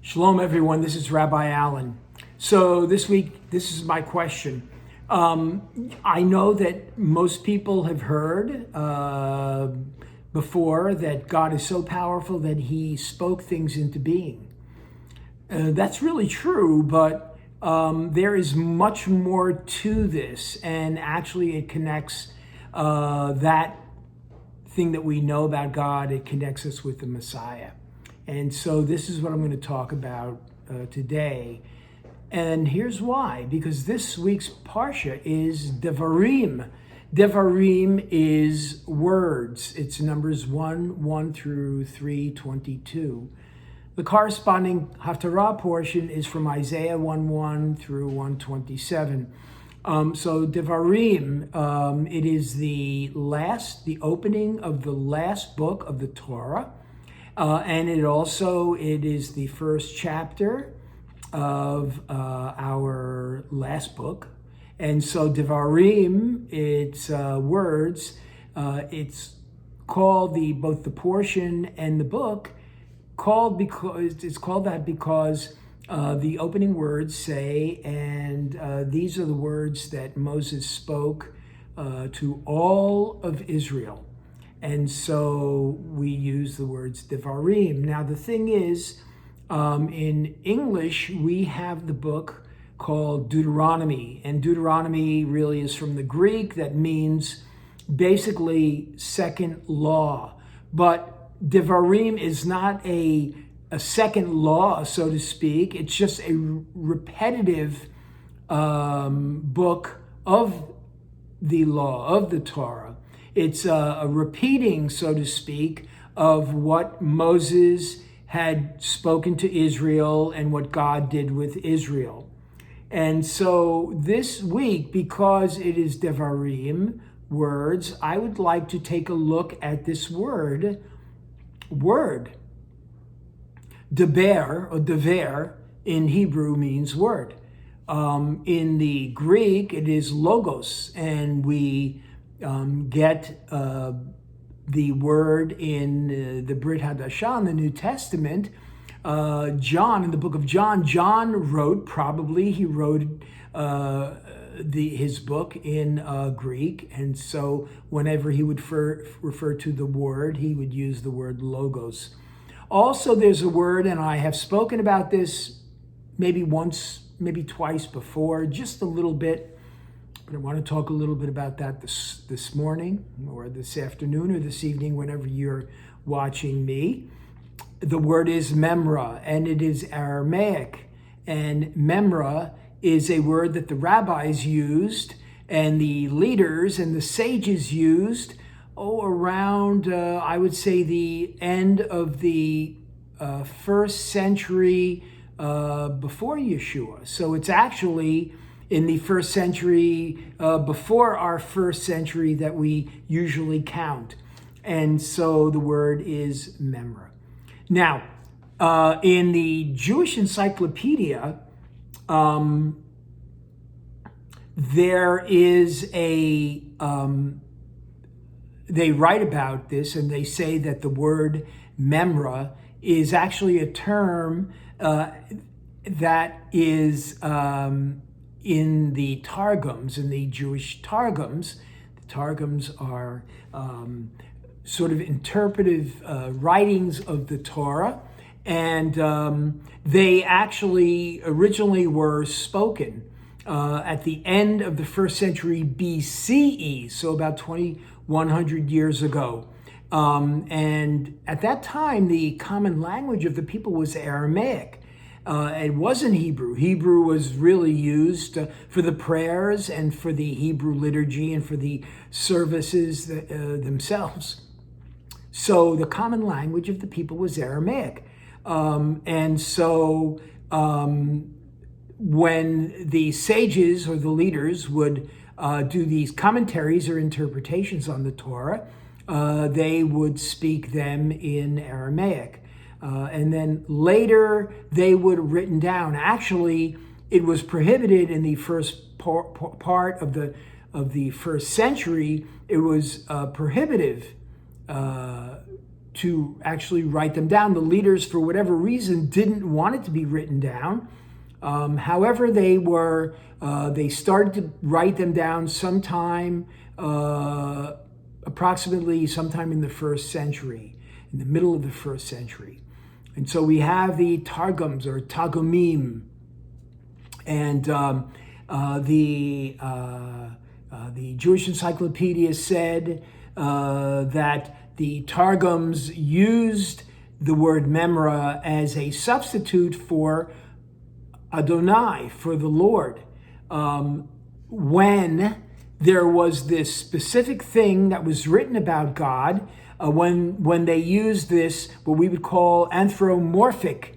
Shalom, everyone. This is Rabbi Allen. So this week, this is my question. I know that most people have heard before that God is so powerful that he spoke things into being. That's really true, but there is much more to this, and actually it connects that thing that we know about God, it connects us with the Messiah. And so this is what I'm going to talk about today. And here's why. Because this week's Parsha is Devarim. Devarim is words. It's Numbers 1 through 3:22. The corresponding Haftarah portion is from Isaiah 1 through 127. So Devarim, it is the opening of the last book of the Torah. And it is the first chapter of our last book. And so Devarim, it's words. It's called both the portion and the book it's called that because the opening words say, and these are the words that Moses spoke to all of Israel. And so we use the words Devarim. Now, the thing is, in English, we have the book called Deuteronomy. And Deuteronomy really is from the Greek. That means basically second law. But Devarim is not a second law, so to speak. It's just a repetitive book of the law, of the Torah. It's a repeating, so to speak, of what Moses had spoken to Israel and what God did with Israel. And so this week, because it is Devarim, words, I would like to take a look at this word. Deber, or dever, in Hebrew means word. In the Greek, it is logos, and we get the word in the Brit Hadashah, in the New Testament. John, in the book of John, he wrote his book in Greek, and so whenever he would refer to the word, he would use the word logos. Also, there's a word, and I have spoken about this maybe once, maybe twice before, just a little bit. But I want to talk a little bit about that this morning or this afternoon or this evening, whenever you're watching me. The word is memra, and it is Aramaic. And memra is a word that the rabbis used and the leaders and the sages used around, I would say, the end of the first century before Yeshua. So it's actually in the first century, before our first century that we usually count. And so the word is memra. Now, in the Jewish Encyclopedia, there is they write about this, and they say that the word memra is actually a term that is in the Targums, in the Jewish Targums. The Targums are sort of interpretive writings of the Torah, and they actually originally were spoken at the end of the first century BCE, so about 2,100 years ago. And at that time, the common language of the people was Aramaic. It wasn't Hebrew. Hebrew was really used for the prayers and for the Hebrew liturgy and for the services themselves. So the common language of the people was Aramaic. And so when the sages or the leaders would do these commentaries or interpretations on the Torah, they would speak them in Aramaic. And then later they would have written down. Actually, it was prohibited in the first part of the first century. It was prohibitive to actually write them down. The leaders, for whatever reason, didn't want it to be written down. However, they started to write them down sometime, approximately sometime in the first century, in the middle of the first century. And so we have the Targums or Targumim, and the Jewish Encyclopedia said that the Targums used the word Memra as a substitute for Adonai, for the Lord, when there was this specific thing that was written about God, when they used this, what we would call anthropomorphic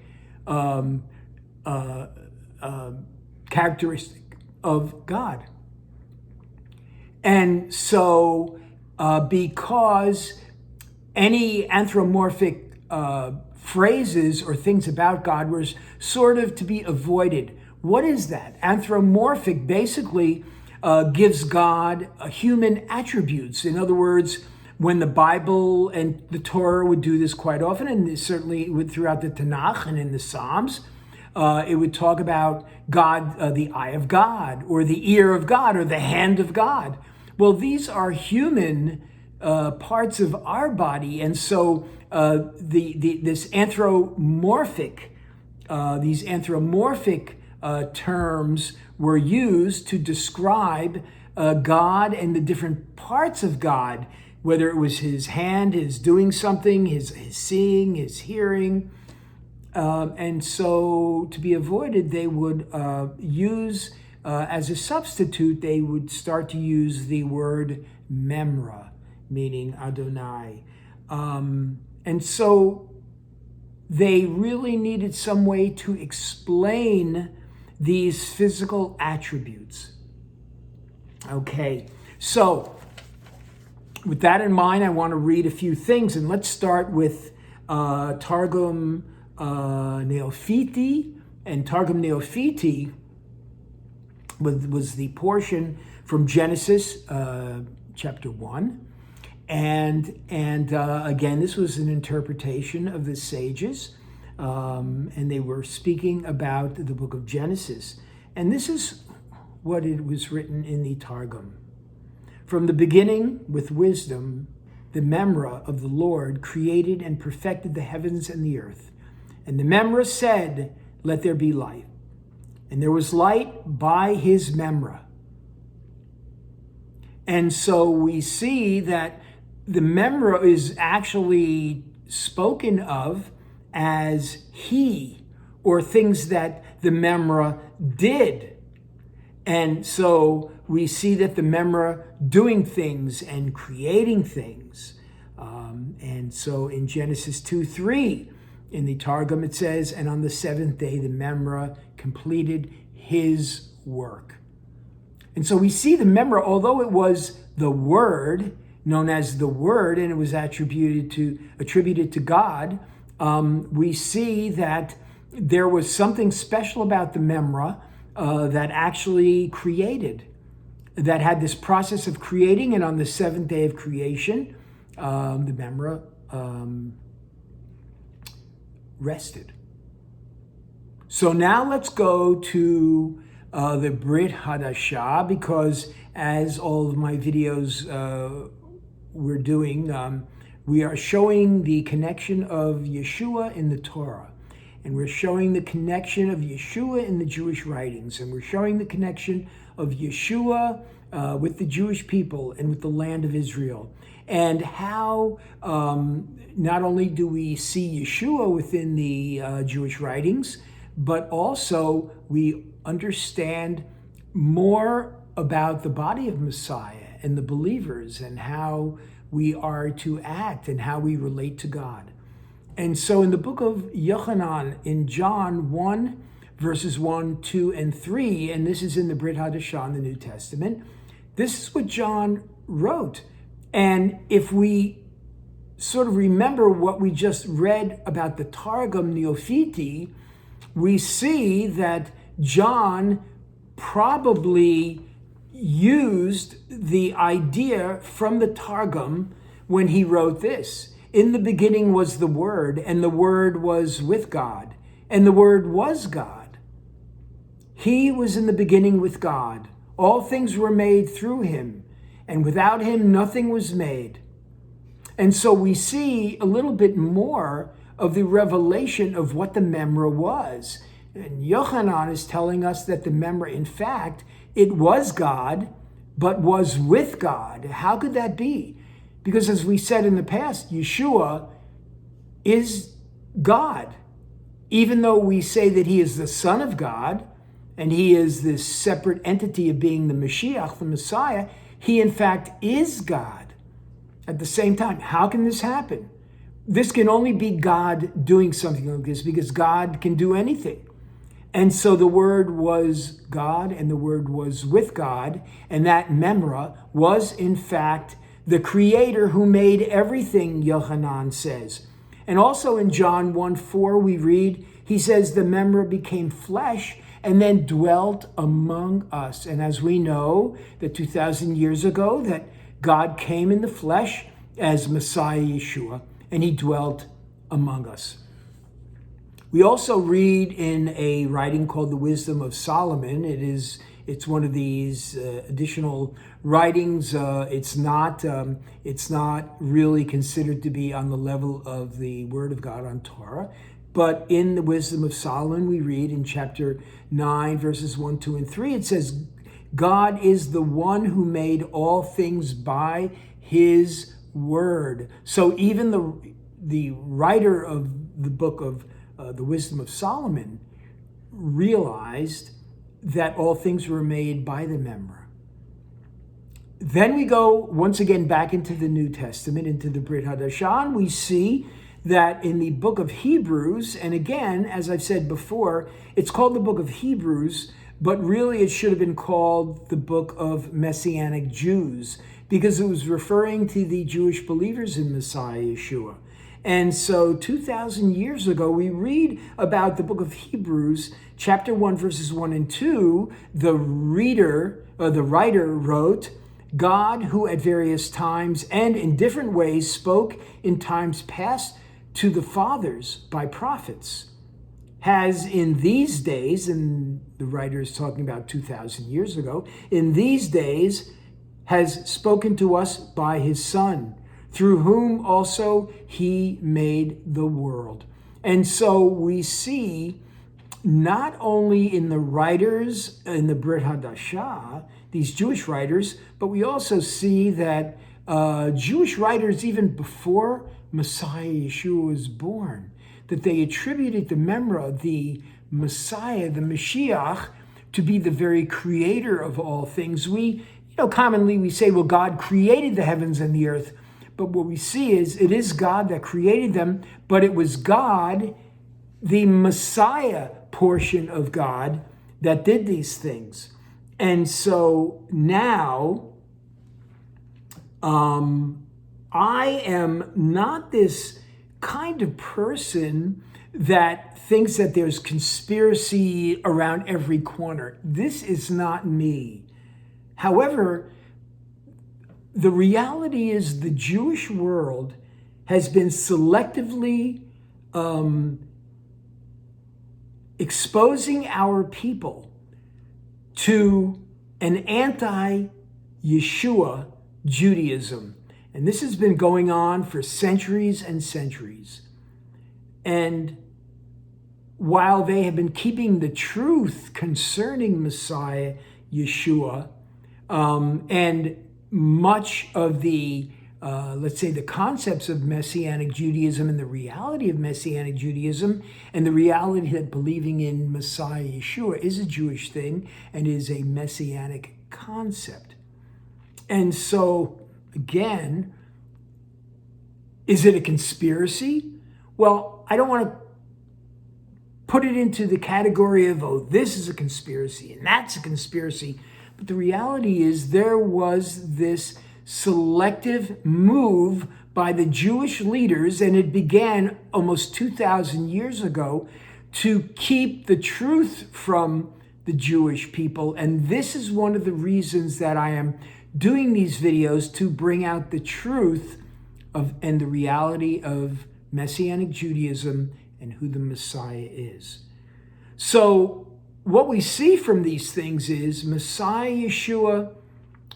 characteristic of God. And so because any anthropomorphic phrases or things about God were sort of to be avoided. What is that? Anthropomorphic basically gives God human attributes. In other words, when the Bible and the Torah would do this quite often, and certainly throughout the Tanakh and in the Psalms, it would talk about God, the eye of God, or the ear of God, or the hand of God. Well, these are human parts of our body, and so these anthropomorphic terms were used to describe God and the different parts of God, whether it was his hand, his doing something, his seeing, his hearing. And so to be avoided, they would use, as a substitute, they would start to use the word Memra, meaning Adonai. And so they really needed some way to explain these physical attributes. Okay, so with that in mind, I want to read a few things, and let's start with Targum Neophiti. And Targum Neophiti was the portion from Genesis chapter 1. And again, this was an interpretation of the sages, and they were speaking about the book of Genesis. And this is what it was written in the Targum. From the beginning, with wisdom, the Memra of the Lord created and perfected the heavens and the earth. And the Memra said, "Let there be light." And there was light by his Memra. And so we see that the Memra is actually spoken of as he, or things that the Memra did. And so we see that the Memra doing things and creating things. And so in Genesis 2:3, in the Targum, it says, "And on the seventh day, the Memra completed his work." And so we see the Memra, although it was the Word, known as the Word, and it was attributed to God, we see that there was something special about the Memra that actually created, that had this process of creating, and on the seventh day of creation, the Memra rested. So now let's go to the Brit Hadashah, because as all of my videos we're doing, we are showing the connection of Yeshua in the Torah, and we're showing the connection of Yeshua in the Jewish writings, and we're showing the connection of Yeshua with the Jewish people and with the land of Israel, and how not only do we see Yeshua within the Jewish writings, but also we understand more about the body of Messiah and the believers, and how we are to act and how we relate to God. And so in the book of Yochanan, in John 1, verses 1, 2, and 3, and this is in the Brit Hadashah in the New Testament, this is what John wrote. And if we sort of remember what we just read about the Targum Neophiti, we see that John probably used the idea from the Targum when he wrote this. In the beginning was the Word, and the Word was with God, and the Word was God. He was in the beginning with God. All things were made through him, and without him nothing was made. And so we see a little bit more of the revelation of what the Memra was. And Yochanan is telling us that the Memra, in fact, it was God, but was with God. How could that be? Because as we said in the past, Yeshua is God. Even though we say that he is the Son of God, and he is this separate entity of being the Mashiach, the Messiah, he in fact is God. At the same time, how can this happen? This can only be God doing something like this, because God can do anything. And so the Word was God, and the Word was with God, and that Memra was in fact the Creator who made everything, Yochanan says. And also in John 1:4 we read, he says the Memra became flesh and then dwelt among us. And as we know, that 2,000 years ago, that God came in the flesh as Messiah Yeshua, and he dwelt among us. We also read in a writing called The Wisdom of Solomon. It's one of these additional writings. It's not really considered to be on the level of the Word of God on Torah. But in the Wisdom of Solomon, we read in chapter 9, verses 1, 2, and 3, it says, God is the one who made all things by his word. So even the writer of the book of the Wisdom of Solomon realized that all things were made by the Memra. Then we go once again back into the New Testament, into the Brit Hadashah, and we see that in the book of Hebrews, and again, as I've said before, it's called the book of Hebrews, but really it should have been called the book of Messianic Jews, because it was referring to the Jewish believers in Messiah Yeshua. And so 2,000 years ago, we read about the book of Hebrews, chapter 1, verses 1 and 2, the writer wrote, God, who at various times and in different ways spoke in times past to the fathers by prophets, has in these days, and the writer is talking about 2,000 years ago, in these days has spoken to us by his Son, through whom also he made the world. And so we see not only in the writers in the Brit Hadashah, these Jewish writers, but we also see that Jewish writers, even before Messiah Yeshua was born, that they attributed the Memra, the Messiah, the Mashiach, to be the very creator of all things. Commonly we say, well, God created the heavens and the earth. But what we see is it is God that created them, but it was God, the Messiah portion of God, that did these things. And so now, I am not this kind of person that thinks that there's conspiracy around every corner. This is not me. However, the reality is the Jewish world has been selectively exposing our people to an anti-Yeshua Judaism. And this has been going on for centuries and centuries. And while they have been keeping the truth concerning Messiah Yeshua, and much of the, let's say, the concepts of Messianic Judaism and the reality of Messianic Judaism and the reality that believing in Messiah Yeshua is a Jewish thing and is a Messianic concept. And so, again, is it a conspiracy? Well, I don't want to put it into the category of, oh, this is a conspiracy and that's a conspiracy. But the reality is there was this selective move by the Jewish leaders, and it began almost 2,000 years ago, to keep the truth from the Jewish people. And this is one of the reasons that I am doing these videos, to bring out the truth and the reality of Messianic Judaism and who the Messiah is. So what we see from these things is Messiah Yeshua,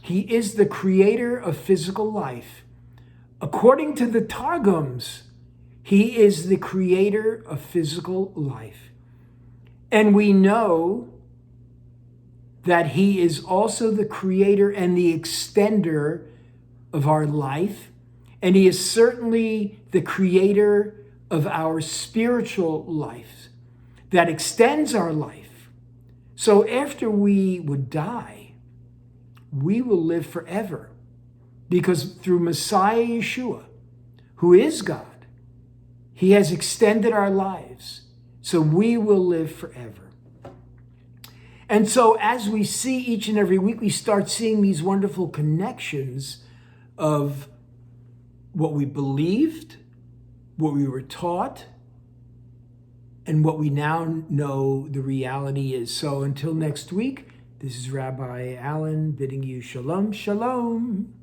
he is the creator of physical life. According to the Targums, he is the creator of physical life. And we know that he is also the creator and the extender of our life. And he is certainly the creator of our spiritual life that extends our life. So after we would die, we will live forever, because through Messiah Yeshua, who is God, he has extended our lives, so we will live forever. And so as we see each and every week, we start seeing these wonderful connections of what we believed, what we were taught, and what we now know the reality is. So until next week, this is Rabbi Allen bidding you shalom, shalom.